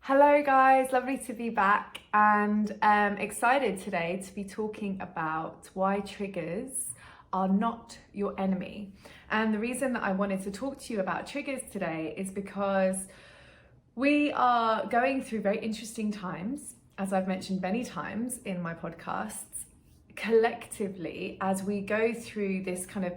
Hello guys, lovely to be back and excited today to be talking about why triggers are not your enemy. And the reason that I wanted to talk to you about triggers today is because we are going through very interesting times, as I've mentioned many times in my podcasts, collectively as we go through this kind of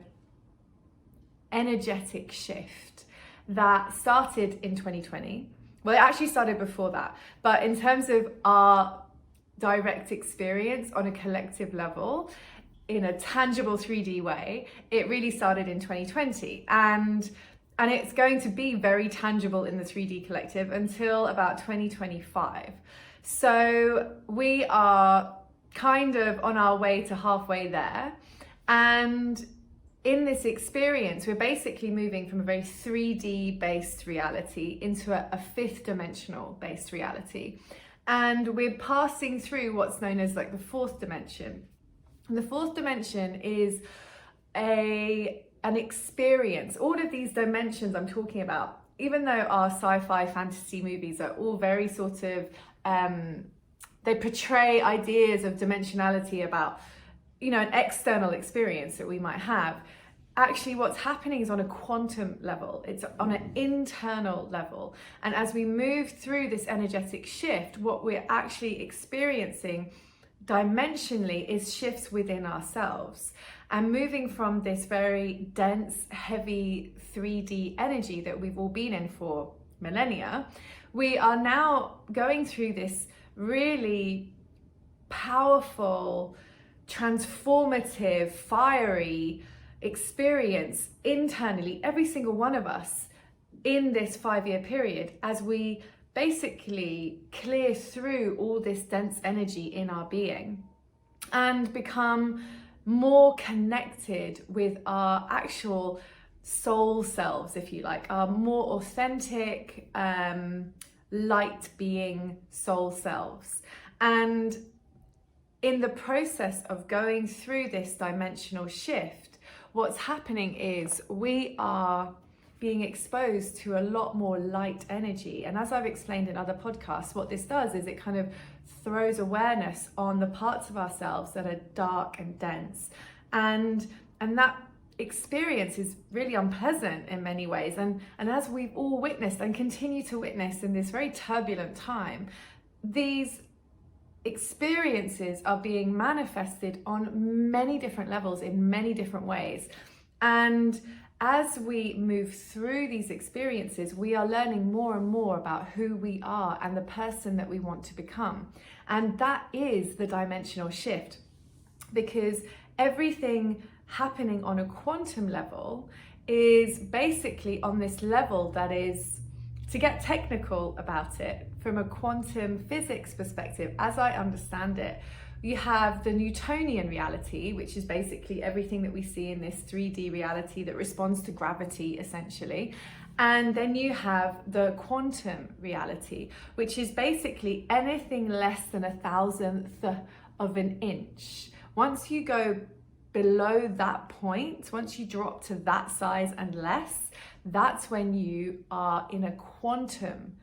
energetic shift that started in 2020. Well, it actually started before that, but in terms of our direct experience on a collective level, in a tangible 3D way, it really started in 2020. And it's going to be very tangible in the 3D collective until about 2025. So we are kind of on our way to halfway there. And in this experience, we're basically moving from a very 3D based reality into a fifth dimensional based reality. And we're passing through what's known as like the fourth dimension. And the fourth dimension is an experience. All of these dimensions I'm talking about, even though our sci-fi fantasy movies are all very sort of, they portray ideas of dimensionality about, you know, an external experience that we might have. Actually, what's happening is on a quantum level. It's on an internal level. And as we move through this energetic shift, what we're actually experiencing dimensionally is shifts within ourselves. And moving from this very dense, heavy 3D energy that we've all been in for millennia, we are now going through this really powerful, transformative, fiery experience internally, every single one of us in this 5-year period, as we basically clear through all this dense energy in our being and become more connected with our actual soul selves, if you like, our more authentic, light being soul selves. And in the process of going through this dimensional shift, what's happening is we are being exposed to a lot more light energy. And as I've explained in other podcasts, what this does is it kind of throws awareness on the parts of ourselves that are dark and dense. And that experience is really unpleasant in many ways. And as we've all witnessed and continue to witness in this very turbulent time, these experiences are being manifested on many different levels in many different ways. And as we move through these experiences, we are learning more and more about who we are and the person that we want to become. And that is the dimensional shift, because everything happening on a quantum level is basically on this level that is, to get technical about it, from a quantum physics perspective, as I understand it, you have the Newtonian reality, which is basically everything that we see in this 3D reality that responds to gravity, essentially. And then you have the quantum reality, which is basically anything less than 1,000th of an inch. Once you go below that point, once you drop to that size and less, that's when you are in a quantum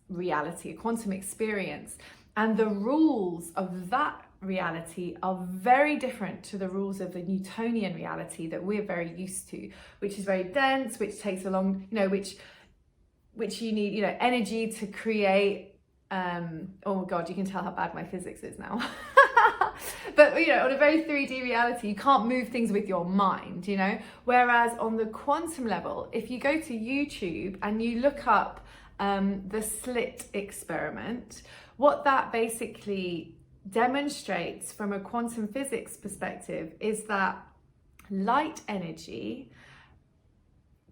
reality, a quantum experience. And the rules of that reality are very different to the rules of the Newtonian reality that we're very used to, which is very dense, which takes a long, which you need, energy to create. Oh God, you can tell how bad my physics is now. But on a very 3D reality, you can't move things with your mind, whereas on the quantum level, if you go to YouTube and you look up the slit experiment, what that basically demonstrates from a quantum physics perspective is that light energy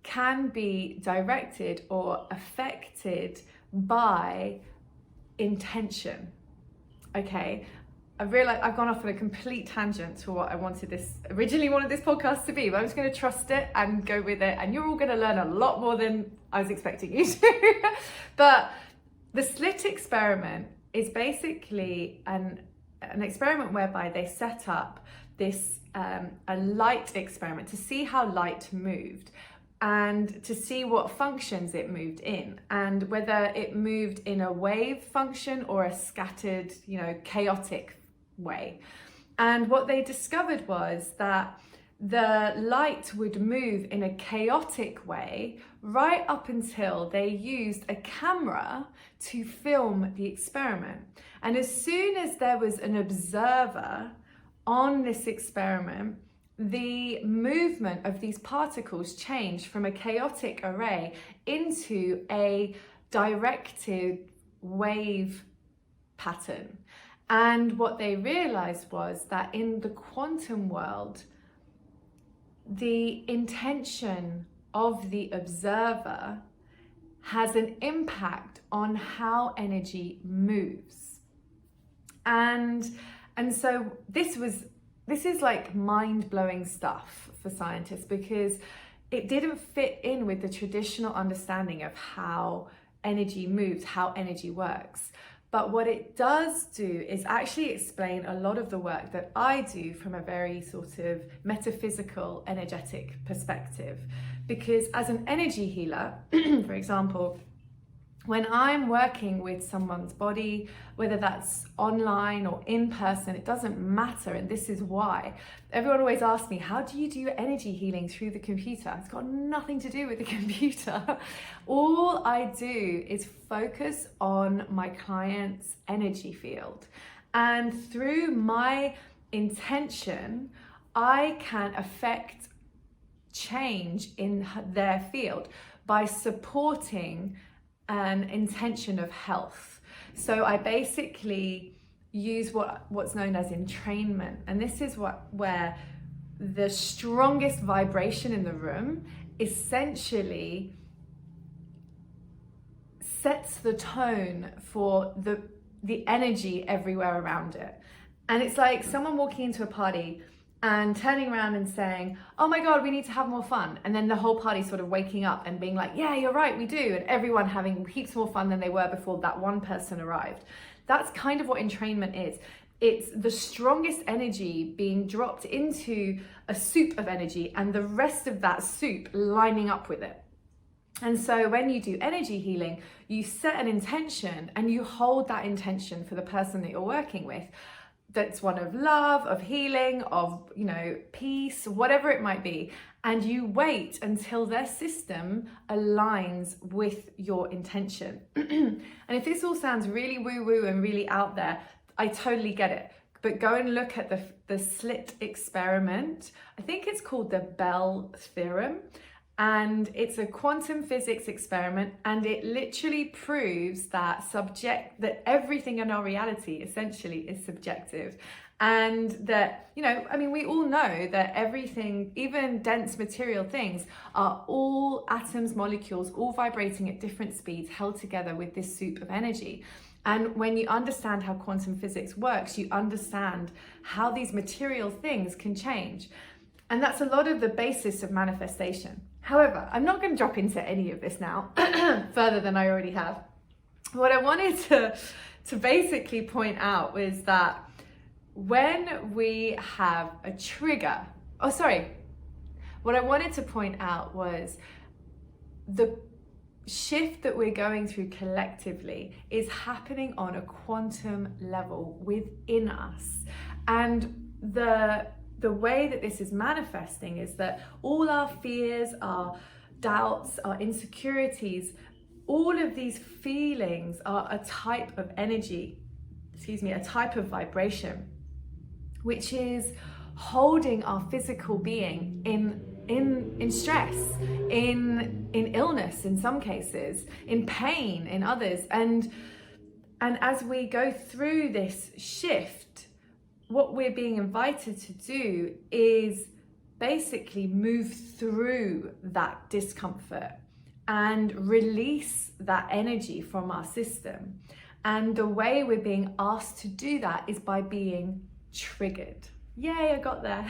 can be directed or affected by intention. Okay, I realize I've gone off on a complete tangent to what I originally wanted this podcast to be, but I'm just going to trust it and go with it, and you're all going to learn a lot more than I was expecting you to. But the slit experiment is basically an experiment whereby they set up this a light experiment to see how light moved and to see what functions it moved in, and whether it moved in a wave function or a scattered, chaotic way. And what they discovered was that the light would move in a chaotic way right up until they used a camera to film the experiment. And as soon as there was an observer on this experiment, the movement of these particles changed from a chaotic array into a directed wave pattern. And what they realized was that in the quantum world, the intention of the observer has an impact on how energy moves. And so this is like mind-blowing stuff for scientists, because it didn't fit in with the traditional understanding of how energy moves, how energy works. But what it does do is actually explain a lot of the work that I do from a very sort of metaphysical, energetic perspective. Because as an energy healer, for example, when I'm working with someone's body, whether that's online or in person, it doesn't matter. And this is why. Everyone always asks me, how do you do your energy healing through the computer? It's got nothing to do with the computer. All I do is focus on my client's energy field. And through my intention, I can affect change in their field by supporting an intention of health. So I basically use what's known as entrainment, and this is where the strongest vibration in the room essentially sets the tone for the energy everywhere around it. And it's like someone walking into a party and turning around and saying, oh my God, we need to have more fun. And then the whole party sort of waking up and being like, yeah, you're right, we do. And everyone having heaps more fun than they were before that one person arrived. That's kind of what entrainment is. It's the strongest energy being dropped into a soup of energy and the rest of that soup lining up with it. And so when you do energy healing, you set an intention and you hold that intention for the person that you're working with. That's one of love, of healing, of, peace, whatever it might be. And you wait until their system aligns with your intention. And if this all sounds really woo-woo and really out there, I totally get it. But go and look at the slit experiment. I think it's called the Bell theorem. And it's a quantum physics experiment, and it literally proves that everything in our reality essentially is subjective. And that, we all know that everything, even dense material things, are all atoms, molecules, all vibrating at different speeds, held together with this soup of energy. And when you understand how quantum physics works, you understand how these material things can change. And that's a lot of the basis of manifestation. However, I'm not going to drop into any of this now, further than I already have. What I wanted to basically point out was that when we have a trigger, what I wanted to point out was the shift that we're going through collectively is happening on a quantum level within us. And the way that this is manifesting is that all our fears, our doubts, our insecurities, all of these feelings are a type of energy, a type of vibration, which is holding our physical being in stress, in illness in some cases, in pain in others. And as we go through this shift, what we're being invited to do is basically move through that discomfort and release that energy from our system. And the way we're being asked to do that is by being triggered. Yay, I got there.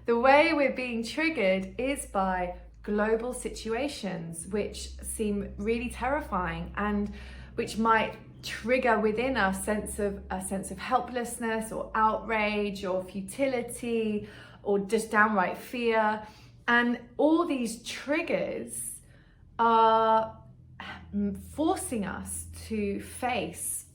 The way we're being triggered is by global situations which seem really terrifying and which might trigger within us a sense of helplessness or outrage or futility or just downright fear. And all these triggers are forcing us to face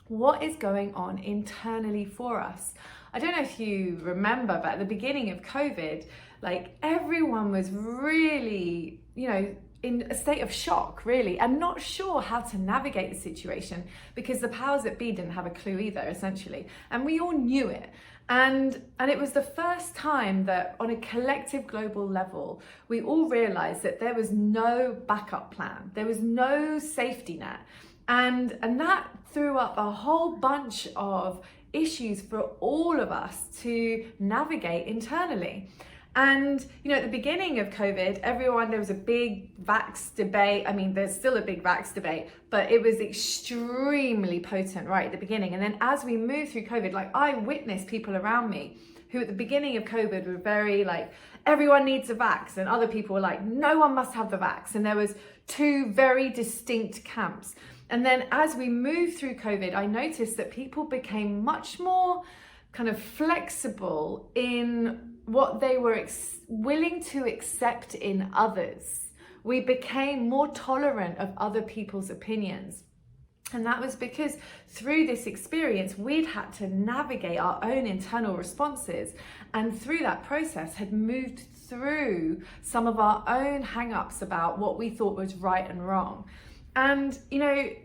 what is going on internally for us. I don't know if you remember, but at the beginning of COVID, like everyone was really, in a state of shock, really, and not sure how to navigate the situation because the powers that be didn't have a clue either, essentially. And we all knew it. And it was the first time that on a collective global level, we all realized that there was no backup plan. There was no safety net. And that threw up a whole bunch of issues for all of us to navigate internally. And, at the beginning of COVID, there was a big vax debate. I mean, there's still a big vax debate, but it was extremely potent right at the beginning. And then as we moved through COVID, like I witnessed people around me who at the beginning of COVID were very like, everyone needs a vax. And other people were like, no one must have the vax. And there was two very distinct camps. And then as we moved through COVID, I noticed that people became much more kind of flexible in what they were willing to accept in others. We became more tolerant of other people's opinions. And that was because through this experience, we'd had to navigate our own internal responses. And through that process had moved through some of our own hang-ups about what we thought was right and wrong. And,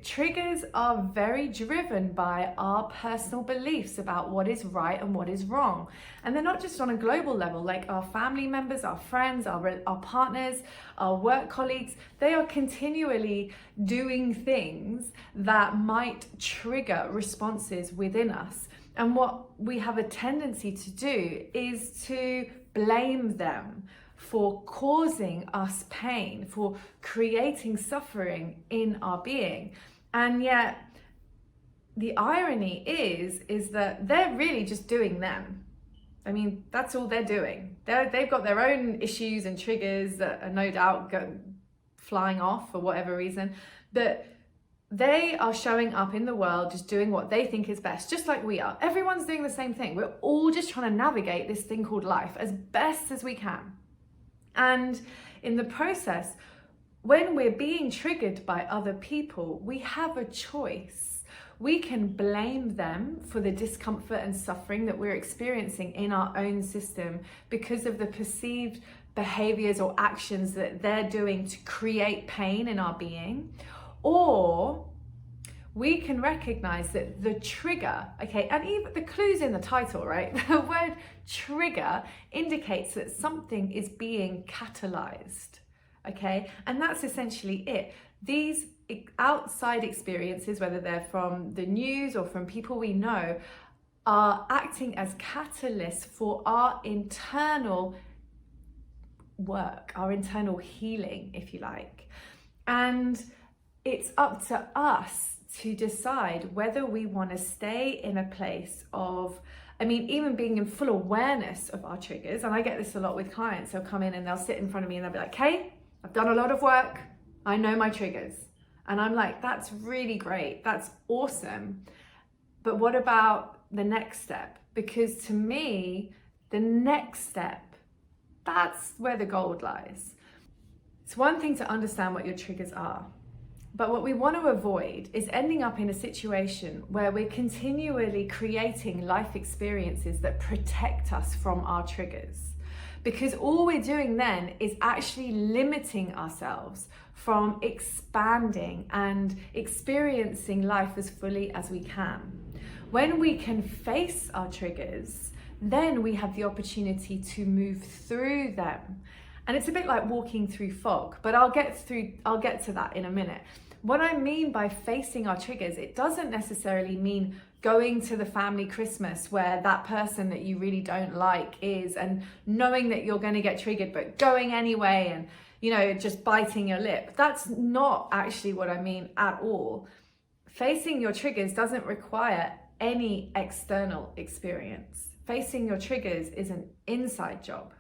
triggers are very driven by our personal beliefs about what is right and what is wrong. And they're not just on a global level, like our family members, our friends, our partners, our work colleagues. They are continually doing things that might trigger responses within us. And what we have a tendency to do is to blame them for causing us pain, for creating suffering in our being. And yet the irony is that they're really just doing them. I mean, that's all they're doing. They've got their own issues and triggers that are no doubt flying off for whatever reason, but they are showing up in the world just doing what they think is best, just like we are. Everyone's doing the same thing. We're all just trying to navigate this thing called life as best as we can. And in the process, when we're being triggered by other people, we have a choice. We can blame them for the discomfort and suffering that we're experiencing in our own system because of the perceived behaviors or actions that they're doing to create pain in our being. Or we can recognize that the trigger, and even the clue's in the title, right? The word trigger indicates that something is being catalyzed, and that's essentially it. These outside experiences, whether they're from the news or from people we know, are acting as catalysts for our internal work, our internal healing, if you like. And it's up to us to decide whether we want to stay in a place of, even being in full awareness of our triggers. And I get this a lot with clients. They'll come in and they'll sit in front of me and they'll be like, "Kay, I've done a lot of work. I know my triggers." And I'm like, that's really great. That's awesome. But what about the next step? Because to me, the next step, that's where the gold lies. It's one thing to understand what your triggers are. But what we want to avoid is ending up in a situation where we're continually creating life experiences that protect us from our triggers. Because all we're doing then is actually limiting ourselves from expanding and experiencing life as fully as we can. When we can face our triggers, then we have the opportunity to move through them. And it's a bit like walking through fog, but I'll get to that in a minute. What I mean by facing our triggers, it doesn't necessarily mean going to the family Christmas where that person that you really don't like is, and knowing that you're going to get triggered, but going anyway and, just biting your lip. That's not actually what I mean at all. Facing your triggers doesn't require any external experience. Facing your triggers is an inside job.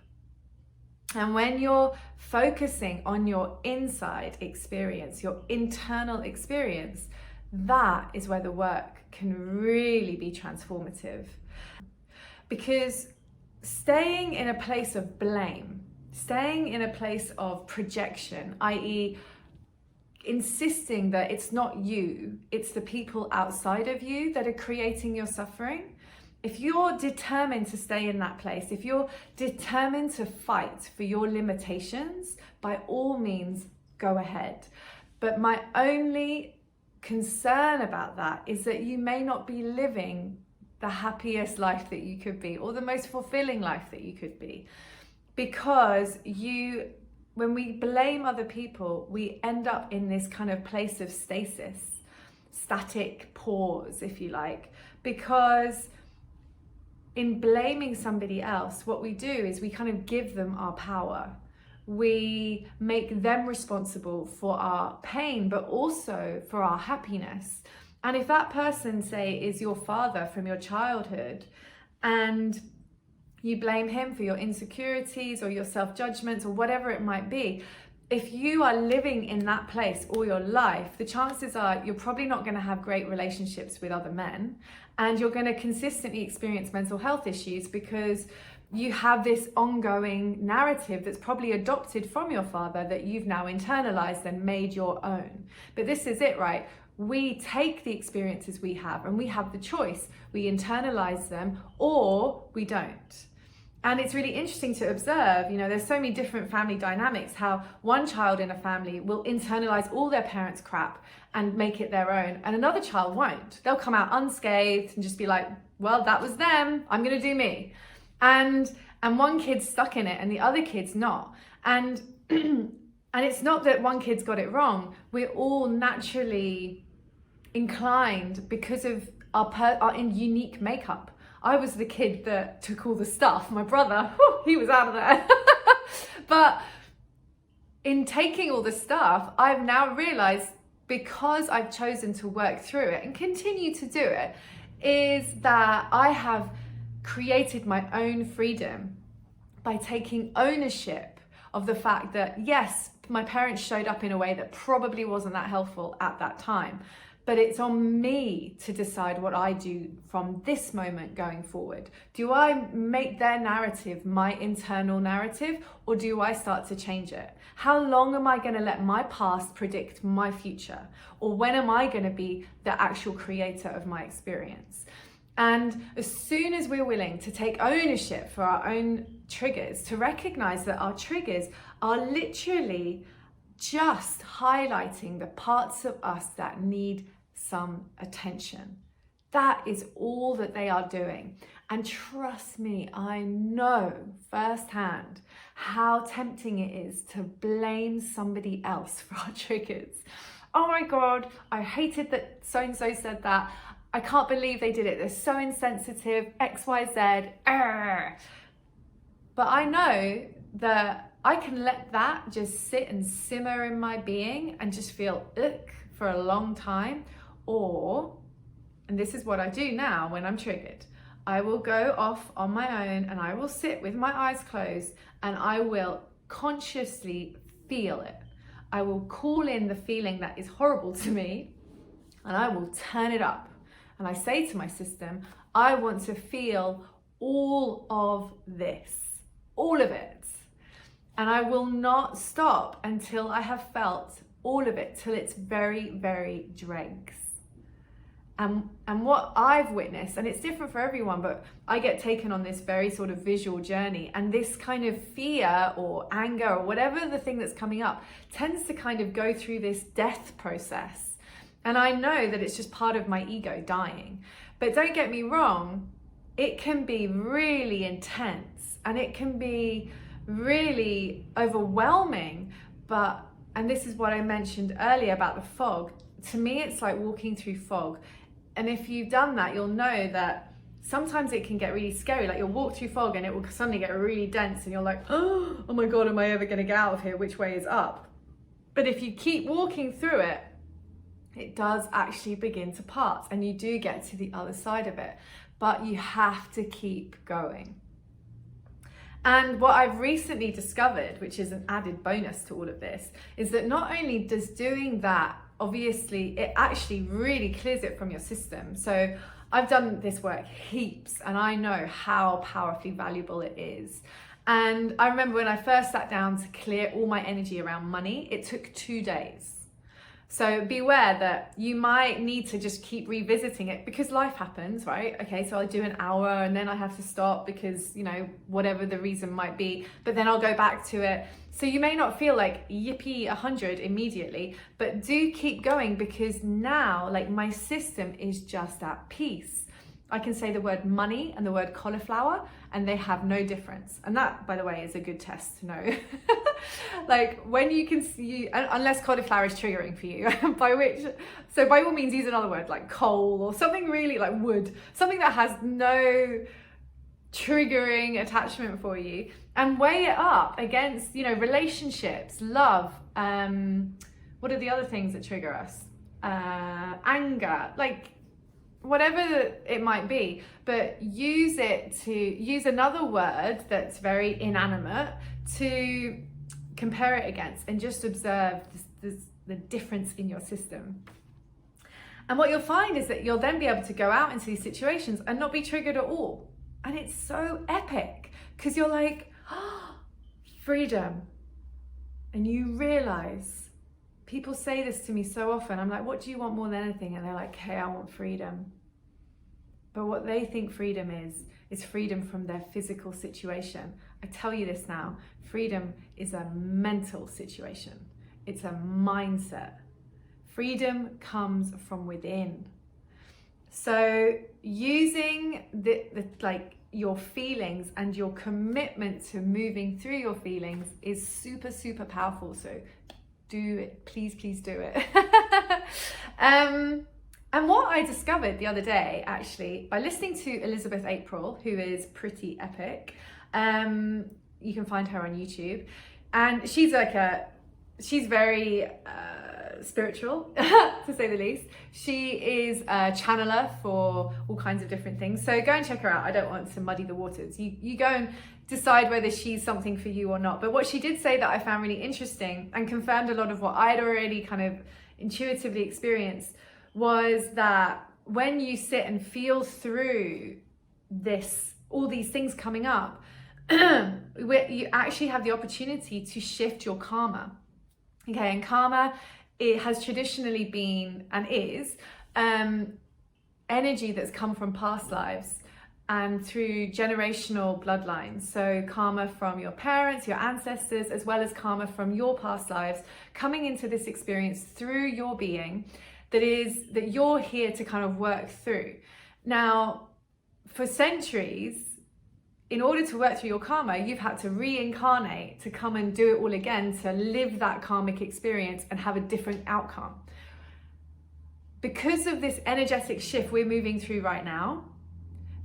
And when you're focusing on your inside experience, your internal experience, that is where the work can really be transformative. Because staying in a place of blame staying in a place of projection, i.e., insisting that it's not you, it's the people outside of you that are creating your suffering. If you're determined to stay in that place, if you're determined to fight for your limitations, by all means, go ahead. But my only concern about that is that you may not be living the happiest life that you could be, or the most fulfilling life that you could be. Because when we blame other people, we end up in this kind of place of stasis, static pause, if you like. Because in blaming somebody else, what we do is we kind of give them our power. We make them responsible for our pain, but also for our happiness. And if that person, say, is your father from your childhood, and you blame him for your insecurities or your self-judgments or whatever it might be, if you are living in that place all your life, the chances are you're probably not going to have great relationships with other men, and you're going to consistently experience mental health issues because you have this ongoing narrative that's probably adopted from your father that you've now internalized and made your own. But this is it, right? We take the experiences we have and we have the choice. We internalize them or we don't. And it's really interesting to observe, there's so many different family dynamics, how one child in a family will internalize all their parents' crap and make it their own, and another child won't. They'll come out unscathed and just be like, well, that was them, I'm gonna do me. And one kid's stuck in it and the other kid's not. And it's not that one kid's got it wrong. We're all naturally inclined because of our unique makeup. I was the kid that took all the stuff. My brother, he was out of there. But in taking all the stuff, I've now realized, because I've chosen to work through it and continue to do it, is that I have created my own freedom by taking ownership of the fact that, yes, my parents showed up in a way that probably wasn't that helpful at that time. But it's on me to decide what I do from this moment going forward. Do I make their narrative my internal narrative, or do I start to change it? How long am I going to let my past predict my future? Or when am I going to be the actual creator of my experience? And as soon as we're willing to take ownership for our own triggers, to recognize that our triggers are literally just highlighting the parts of us that need some attention. That is all that they are doing. And trust me, I know firsthand how tempting it is to blame somebody else for our triggers. Oh my God, I hated that so-and-so said that. I can't believe they did it. They're so insensitive, X, Y, Z. But I know that I can let that just sit and simmer in my being and just feel ick for a long time. Or, and this is what I do now when I'm triggered, I will go off on my own and I will sit with my eyes closed and I will consciously feel it. I will call in the feeling that is horrible to me and I will turn it up. And I say to my system, I want to feel all of this, all of it. And I will not stop until I have felt all of it, till it's very, very dregs. And what I've witnessed, and it's different for everyone, but I get taken on this very sort of visual journey, and this kind of fear or anger or whatever the thing that's coming up tends to kind of go through this death process. And I know that it's just part of my ego dying. But don't get me wrong, it can be really intense and it can be really overwhelming. And this is what I mentioned earlier about the fog. To me, it's like walking through fog. And if you've done that, you'll know that sometimes it can get really scary. Like you'll walk through fog and it will suddenly get really dense and you're like, oh my God, am I ever gonna get out of here? Which way is up? But if you keep walking through it, it does actually begin to part and you do get to the other side of it, but you have to keep going. And what I've recently discovered, which is an added bonus to all of this, is that not only does doing that, obviously, it actually really clears it from your system. So I've done this work heaps and I know how powerfully valuable it is. And I remember when I first sat down to clear all my energy around money, it took 2 days. So beware that you might need to just keep revisiting it because life happens, right? Okay, so I do an hour and then I have to stop because, you know, whatever the reason might be, but then I'll go back to it. So you may not feel like yippee 100 immediately, but do keep going because now like my system is just at peace. I can say the word money and the word cauliflower and they have no difference. And that, by the way, is a good test to know. Like when you can see, unless cauliflower is triggering for you, so by all means use another word like coal or something really like wood, something that has no triggering attachment for you, and weigh it up against, you know, relationships, love, what are the other things that trigger us? Anger, like whatever it might be, but use another word that's very inanimate to compare it against and just observe the difference in your system. And what you'll find is that you'll then be able to go out into these situations and not be triggered at all. And it's so epic because you're like, oh, freedom. And you realize, people say this to me so often. I'm like, what do you want more than anything? And they're like, hey, I want freedom. But what they think freedom is freedom from their physical situation. I tell you this now, freedom is a mental situation. It's a mindset. Freedom comes from within. So using like your feelings and your commitment to moving through your feelings is super, super powerful. So do it, please do it. And what I discovered the other day, actually, by listening to Elizabeth April, who is pretty epic, you can find her on YouTube, and she's very spiritual, to say the least. She is a channeler for all kinds of different things. So go and check her out. I don't want to muddy the waters. You go and decide whether she's something for you or not. But what she did say that I found really interesting and confirmed a lot of what I'd already kind of intuitively experienced was that when you sit and feel through all these things coming up, you actually have the opportunity to shift your karma. Okay, and karma, it has traditionally been and is energy that's come from past lives and through generational bloodlines. So karma from your parents, your ancestors, as well as karma from your past lives coming into this experience through your being that you're here to kind of work through. Now, for centuries, in order to work through your karma, you've had to reincarnate to come and do it all again, to live that karmic experience and have a different outcome. Because of this energetic shift we're moving through right now,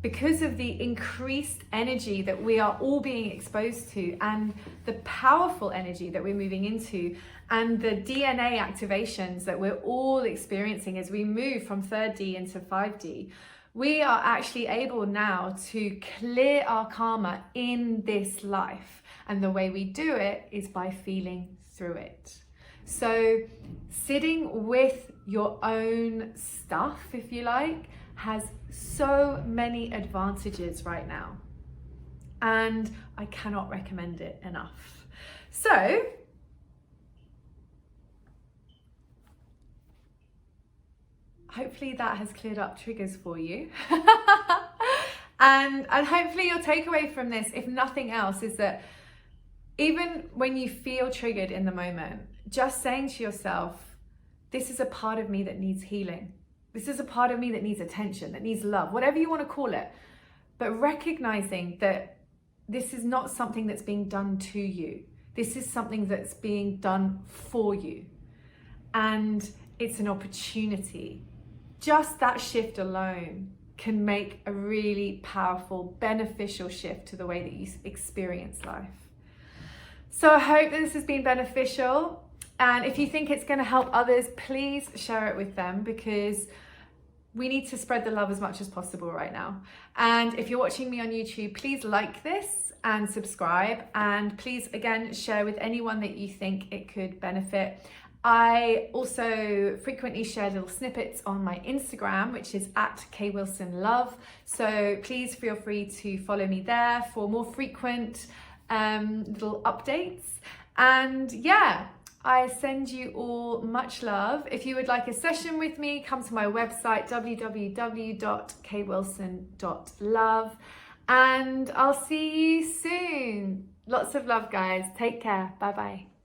because of the increased energy that we are all being exposed to and the powerful energy that we're moving into and the DNA activations that we're all experiencing as we move from 3D into 5D, we are actually able now to clear our karma in this life. And the way we do it is by feeling through it. So sitting with your own stuff, if you like, has so many advantages right now. And I cannot recommend it enough. So, hopefully that has cleared up triggers for you. and hopefully your takeaway from this, if nothing else, is that even when you feel triggered in the moment, just saying to yourself, this is a part of me that needs healing. This is a part of me that needs attention, that needs love, whatever you want to call it. But recognizing that this is not something that's being done to you. This is something that's being done for you. And it's an opportunity. Just that shift alone can make a really powerful, beneficial shift to the way that you experience life. So I hope that this has been beneficial. And if you think it's going to help others, please share it with them, because we need to spread the love as much as possible right now. And if you're watching me on YouTube, please like this and subscribe. And please, again, share with anyone that you think it could benefit. I also frequently share little snippets on my Instagram, which is @kwilsonlove. So please feel free to follow me there for more frequent little updates. And yeah, I send you all much love. If you would like a session with me, come to my website, www.kwilson.love, and I'll see you soon. Lots of love, guys. Take care. Bye bye.